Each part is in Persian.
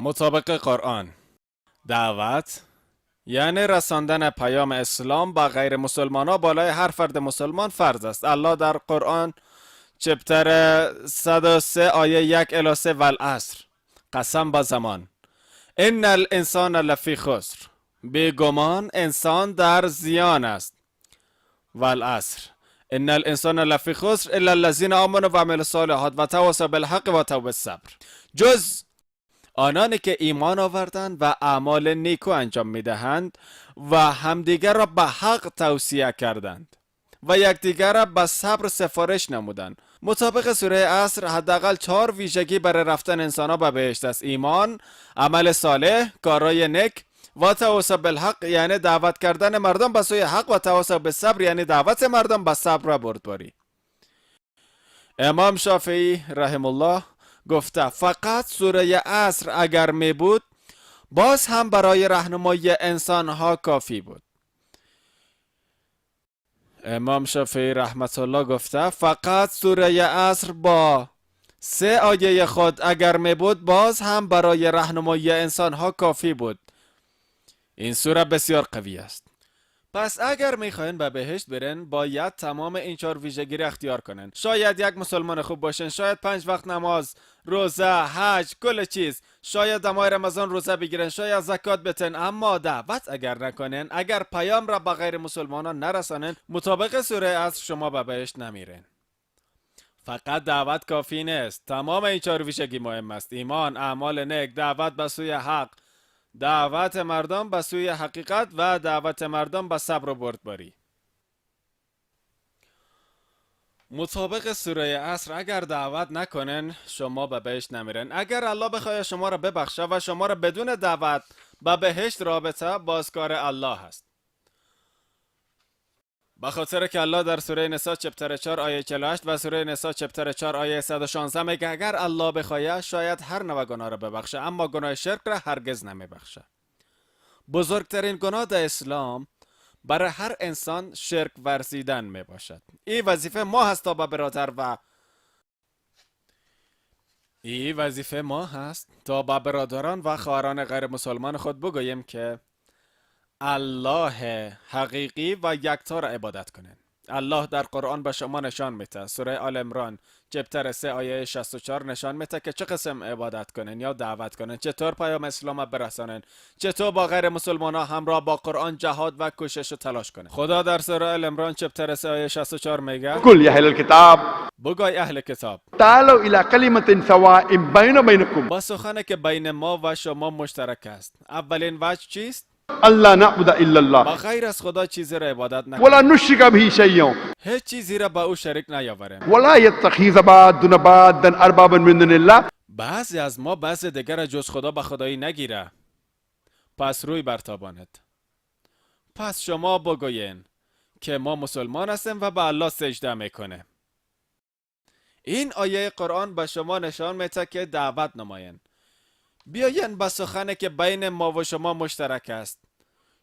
مطابق قرآن، دعوت یعنی رساندن پیام اسلام با غیر مسلمان ها بالای هر فرد مسلمان فرض است. الله در قرآن چپتر 103 آیه 1 الی 3 والعصر، قسم با زمان، ان الانسان لفی خسر، بیگمان انسان در زیان است. والعصر ان الانسان لفی خسر الا الذین آمنوا و عملوا الصالحات و تواصوا بالحق و تواصوا بالصبر، جز آنانی که ایمان آوردند و اعمال نیکو انجام میدهند و همدیگر را به حق توصیه کردند و یکدیگر را به صبر سفارش نمودند. مطابق سوره عصر حداقل 4 ویژگی برای رفتن انسان‌ها به بهشت است: ایمان، عمل صالح، کارهای نیک و تواصی بالحق یعنی دعوت کردن مردم به سوی حق و تواصی بالصبر یعنی دعوت مردم به صبر و بردباری. امام شافعی رحم الله گفته فقط سوره عصر اگر می بود باز هم برای راهنمایی انسان ها کافی بود. امام شافعی رحمت الله گفته فقط سوره عصر با 3 آیه خود اگر می بود باز هم برای راهنمایی انسان ها کافی بود. این سوره بسیار قوی است. پس اگر میخواین به بهشت برین باید تمام این 4 ویژگی را اختیار کنین. شاید یک مسلمان خوب باشین، شاید 5 وقت نماز، روزه، حج، کل چیز، شاید در ماه رمضان روزه بگیرن، شاید زکات بتن، اما دعوت اگر نکنین، اگر پیام را به غیر مسلمانان نرسانین، مطابق سوره عصر شما به بهشت نمیرین. فقط دعوت کافی نیست، تمام این 4 ویژگی مهم است: ایمان، اعمال نیک، دعوت به سوی حق، دعوت مردم به سوی حقیقت و دعوت مردم به صبر و بردباری. مطابق سوره عصر اگر دعوت نکنن شما به بهشت نمیرن. اگر الله بخواد شما را ببخشه و شما را بدون دعوت به بهشت رابطه بازکار الله هست. به خاطر که الله در سوره نساء چپتر 4 آیه 48 و سوره نساء چپتر 4 آیه 116 میگه اگر الله بخواد شاید هر نوع گناه را ببخشه اما گناه شرک را هرگز نمیبخشه. بزرگترین گناه در اسلام برای هر انسان شرک ورزیدن می باشد. این وظیفه ما هست تا به برادر و برادران و خواهران غیر مسلمان خود بگوییم که الله حقیقی و یکتا را عبادت کنند. الله در قرآن به شما نشان میده. سوره آل عمران چپتر 3 آیه 64 نشان میده که چه قسم عبادت کنن یا دعوت کنن، چطور پیام اسلام برسانن، چطور با غیر مسلمان ها همراه با قرآن جهاد و کوشش و تلاش کنن. خدا در سوره آل عمران چپتر 3 آیه 64 میگه قل يا أهل الكتاب بگوی اهل کتاب تعالوا إلى كلمة سواء بين وبينكم با سخنی که بین ما و شما مشترک است. اولین وجه چیست؟ ألا نعبد إلا الله با غیر از خدا چیزی را عبادت نکنیم، ولا نشرك به شيئا هیچ چیزی را با او شریک نیاوریم. ولا يتخذ بعضنا بعضا أربابا من دون الله بعضی از ما بعضی دیگر را جز خدا به خدایی نگیره. پس روی برتاباند. پس شما بگوین که ما مسلمان هستیم و به الله سجده میکنه. این آیه قرآن به شما نشان میده که دعوت نماین. بیاین به سخنی که بین ما و شما مشترک است.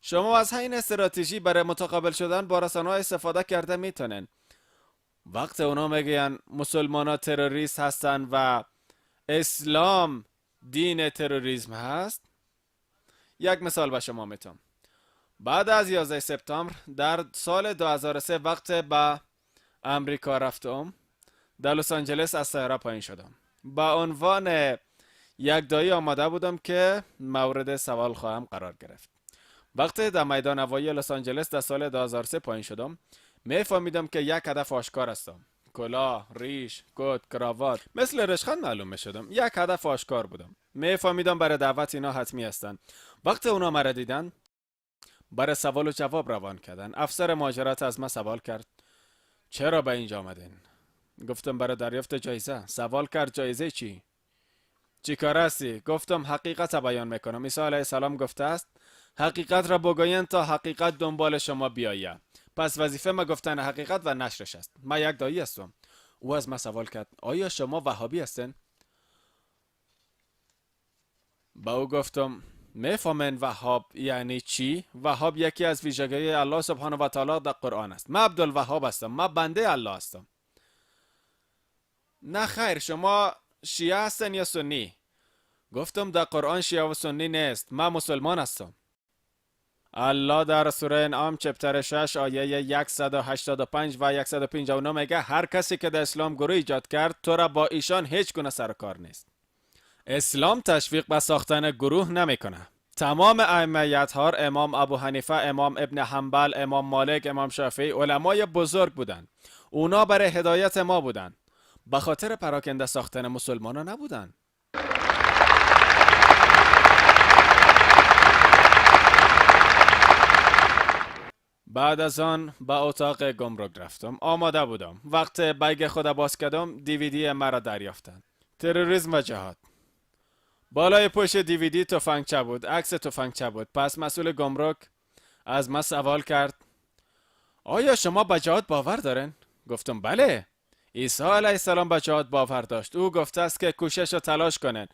شما از این استراتژی برای متقابل شدن با رسانه‌ها استفاده کرده میتونن. وقت اونا میگن مسلمان ها تروریست هستن و اسلام دین تروریسم هست، یک مثال به شما میتونم. بعد از 11 سپتامبر در سال 2003 وقت به امریکا رفتم، در لس آنجلس از طیاره پایین شدم. با عنوان یک دایی آماده بودم که مورد سوال خواهم قرار گرفت. وقتی در میدان هوایی لس آنجلس در سال 2003 پایین شدم میفهمیدم که یک هدف آشکار هستم. کلاه، ریش، کت، کراوات مثل رشخند معلوم میشدم. یک هدف آشکار بودم. میفهمیدم برای دعوت اینا حتمی هستن. وقتی اونا مرا دیدن برای سوال و جواب روان کردن. افسر مهاجرت از من سوال کرد چرا به اینجا آمدین؟ گفتم برای دریافت جایزه. سوال کرد جایزه چی؟ چی کار هستی؟ گفتم حقیقت بیان میکنم. عیسی علیه السلام گفته است حقیقت را بگوین تا حقیقت دنبال شما بیاید. پس وظیفه ما گفتن حقیقت و نشرش است. من یک دایی هستم. او از من سوال کرد آیا شما وهابی هستین؟ با او گفتم میفهمین وهاب یعنی چی؟ وهاب یکی از ویژگی الله سبحانه و تعالی در قرآن است. من عبدالوهاب هستم. من بنده الله هستم. نه خیر، شما شیعه هستن یا سنی؟ گفتم در قرآن شیعه و سنی نیست، من مسلمان هستم. الله در سوره انعام چپتر 6 آیه 185 و 159 میگه هر کسی که در اسلام گروه ایجاد کرد تو را با ایشان هیچ گونه سر و کار نیست. اسلام تشویق به ساختن گروه نمیکنه. تمام ائمه اطهار، امام ابو حنیفه، امام ابن حنبل، امام مالک، امام شافعی علمای بزرگ بودن. اونا برای هدایت ما بودن، به خاطر پراکنده ساختن مسلمانا نبودن. بعد از آن به اتاق گمرک رفتم. آماده بودم. وقت بیگ خود باز کردم دیویدی مرا دریافتند. تروریسم و جهاد. بالای پشت دیویدی تفنگچه بود، عکس تفنگچه بود. پس مسئول گمرک از من سوال کرد آیا شما به جهاد باور دارین؟ گفتم بله. عیسی علیه السلام به جهاد باور داشت. او گفته است که کوشش و تلاش کنین.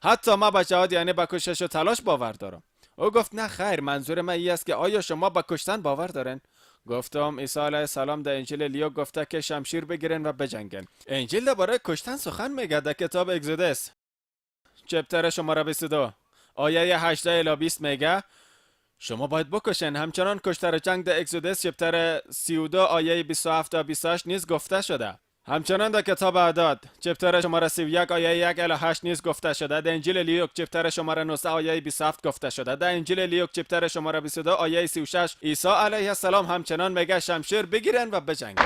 حتی ما به جهاد یعنی به کوشش و تلاش باور دارم. او گفت نه خیر، منظور من این است که آیا شما به کشتن باور دارین؟ گفتم عیسی علیه السلام در انجیل لیو گفته که شمشیر بگیرین و بجنگن. انجیل درباره کشتن سخن میگه در کتاب اگزودس چپتر شماره 22 آیه 18 الی 20 میگه شما باید بکشن. همچنان کشتار جنگ در اگزودس چپتر 32 آیه 27 تا 28 نیز گفته شده. همچنان در کتاب اعداد چپتر شماره 31 آیه 1 الی 8 نیز گفته شده. در انجیل لیوک چپتر شماره 19 آیه 27 گفته شده. در انجیل لیوک چپتر شماره 22 آیه 36 عیسی علیه السلام همچنان میگه شمشیر بگیرن و بجنگن.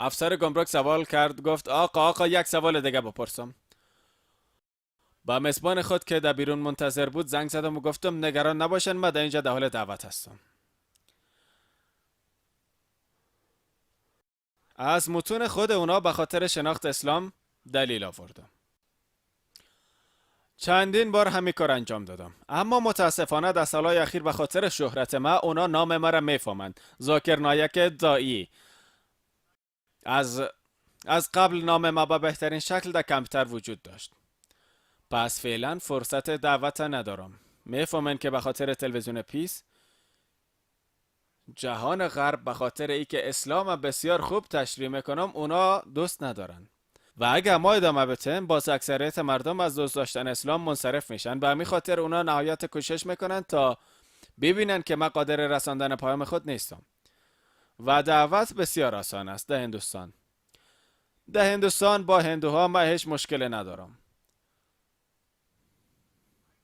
افسر گمرک سوال کرد، گفت آقا یک سوال دیگه بپرسم. با میزبان خود که در بیرون منتظر بود زنگ زدم و گفتم نگران نباشن، من در اینجا در حال دعوت هستم. از متون خود اونا به خاطر شناخت اسلام دلیل آوردم. چندین بار همین کار انجام دادم، اما متاسفانه در سالهای اخیر به خاطر شهرت ما اونا نام مرا میفهمند. ذاکر نایک دایی. از قبل نام ما به بهترین شکل در کامپیوتر وجود داشت. پس فعلا فرصت دعوت ندارم. میفهمن که به خاطر تلویزیون پیس جهان غرب به خاطر ای که اسلام بسیار خوب تشریح میکنم اونا دوست ندارن و اگه ما ادامه بتیم باز اکثریت مردم از دوست داشتن اسلام منصرف میشن. به همین خاطر اونا نهایت کوشش میکنن تا ببینن که من قادر رساندن پیام خود نیستم. و دعوت بسیار آسان است. در هندوستان با هندوها من هیچ مشکل ندارم.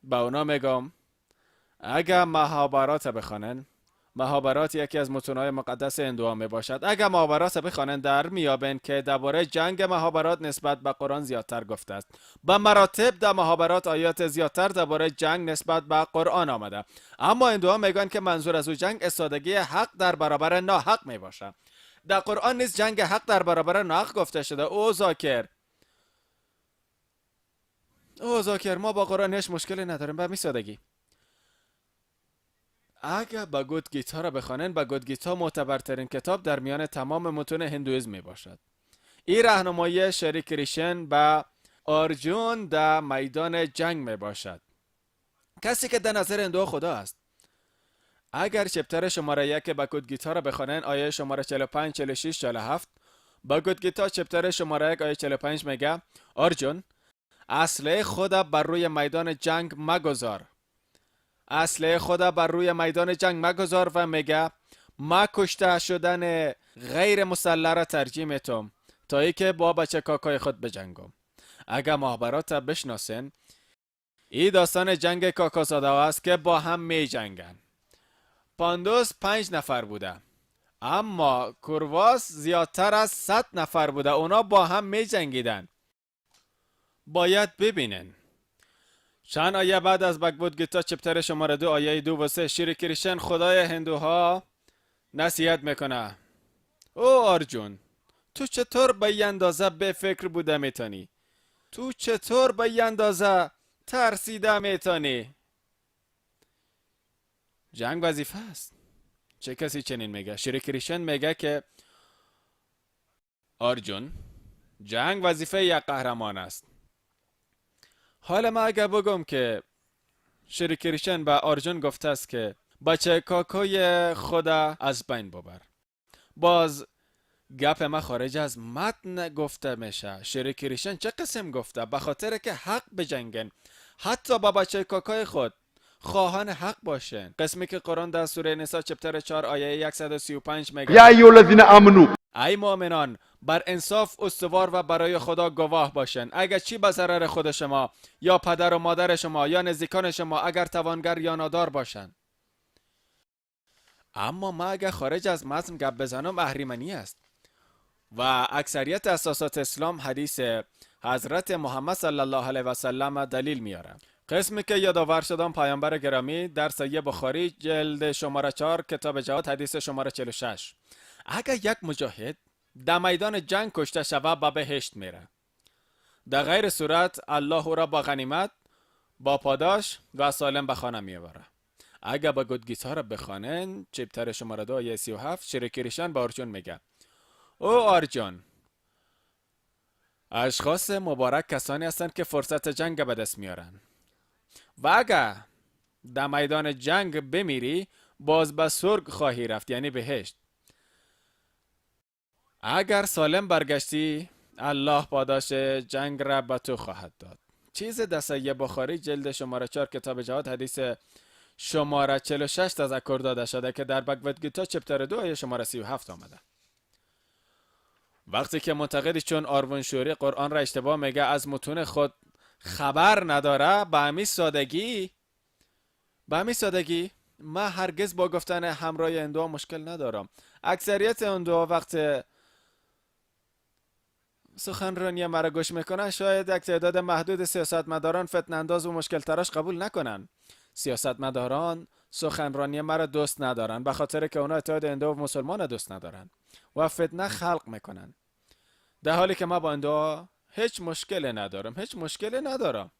با اونا میگم اگر مهابارات بخوانن، مهابارات یکی از متونهای مقدس هندوها می باشد، اگر مهابارات بخوانن در میابن که درباره جنگ مهابارات نسبت به قرآن زیادتر گفته است. به مراتب در مهابارات آیات زیادتر درباره جنگ نسبت به قرآن آمده. اما هندوها میگن که منظور از او جنگ استادگی حق در برابر ناحق می باشد. در قرآن نیز جنگ حق در برابر ناحق گفته شده. او ذاکر ما با قرآن هیچ مشکلی نداریم به همین سادگی. اگر با گود گیتا را بخوانن، با گود گیتا معتبرترین کتاب در میان تمام متون هندویسم می باشد. این راهنمایی شری کریشن با آرجون در میدان جنگ می باشد، کسی که در نظر هندو خدا است. اگر چپتر شماره 1 با گود گیتا را بخوانن آیه شماره 45 46 47 با گود گیتا چپتر شماره 1 آیه 45 میگه آرجون اسلحه خود بر روی میدان جنگ مگذار. اسلحه خود بر روی میدان جنگ مگذار و میگه ما کشته شدن غیر مسلح را ترجیح میتم تا ای که با بچه کاکای خود بجنگم. اگر مهابارات بشناسین این داستان جنگ کاکازاده ها است که با هم می جنگن. پاندوس 5 نفر بوده اما کرواس زیادتر از 100 نفر بوده. اونا با هم می جنگیدن. باید ببینن. چند آیه بعد از بگبود گیتا چپتر شماره 2 آیه 2 و 3 شری کریشن خدای هندوها نصیحت میکنه. او آرجون تو چطور به این اندازه به فکر بوده میتونی؟ تو چطور به این اندازه ترسیده میتونی؟ جنگ وظیفه است. چه کسی چنین میگه؟ شری کریشن میگه که آرجون جنگ وظیفه یک قهرمان است. حالا ما اگر بگم که شری کریشن به آرجون گفته است که بچه کاکای خدا از بین ببر، باز گپ ما خارج از متن گفته میشه. شریک ریشن چه قسم گفته؟ به خاطر که حق بجنگن، حتی با بچه کاکای خود خواهان حق باشن. قسمی که قرآن در سوره نساء چپتر 4 آیه 135 میگه يا أيها الذين آمنوا ای مؤمنان بر انصاف استوار و برای خدا گواه باشن. اگر چی به ضرر خود شما یا پدر و مادر شما یا نزدیکان شما، اگر توانگر یا نادار باشن. اما ما اگر خارج از متن گپ بزنم اهریمنی است و اکثریت اساسات اسلام حدیث حضرت محمد صلی الله علیه و سلم دلیل میاره. قسمی که یادآور شدم پیامبر گرامی در صحیح بخاری جلد شماره 4 کتاب جهاد حدیث شماره 46: اگر یک مجاهد در میدان جنگ کشته شود به بهشت میره، در غیر صورت الله او را با غنیمت، با پاداش و سالم به خانه میبره. اگر با گودگیسا را بخوانن چپتر شماره 2 آیه 37 شریک ریشن با ارجون میگه: او ارجون، اشخاص مبارک کسانی هستند که فرصت جنگ به دست میارن و اگر در میدان جنگ بمیری باز به سرگ خواهی رفت، یعنی بهشت. اگر سالم برگشتی الله پاداش جنگ را به تو خواهد داد. چیز در صحیح بخاری جلد شماره 4 کتاب جهاد حدیث شماره 46 تذکر داده شده که در بگوادگیتا چپتر 2 آیه شماره 37 آمده. وقتی که منتقدی چون آروین شوری قرآن را اشتباه میگه، از متون خود خبر نداره، به همین سادگی من هرگز با گفتن همراه هندوها مشکل ندارم. اکثریت هندوها وقت سخنرانی مرا گوش میکنن شاید یک تعداد محدود سیاستمداران فتنه انداز و مشکل تراش قبول نکنن. سیاستمداران سخنرانی مرا دوست ندارن به خاطر که اونا اتحاد هندو و مسلمان دوست ندارن و فتنه خلق میکنن، در حالی که ما با هندوها هیچ مشکلی ندارم.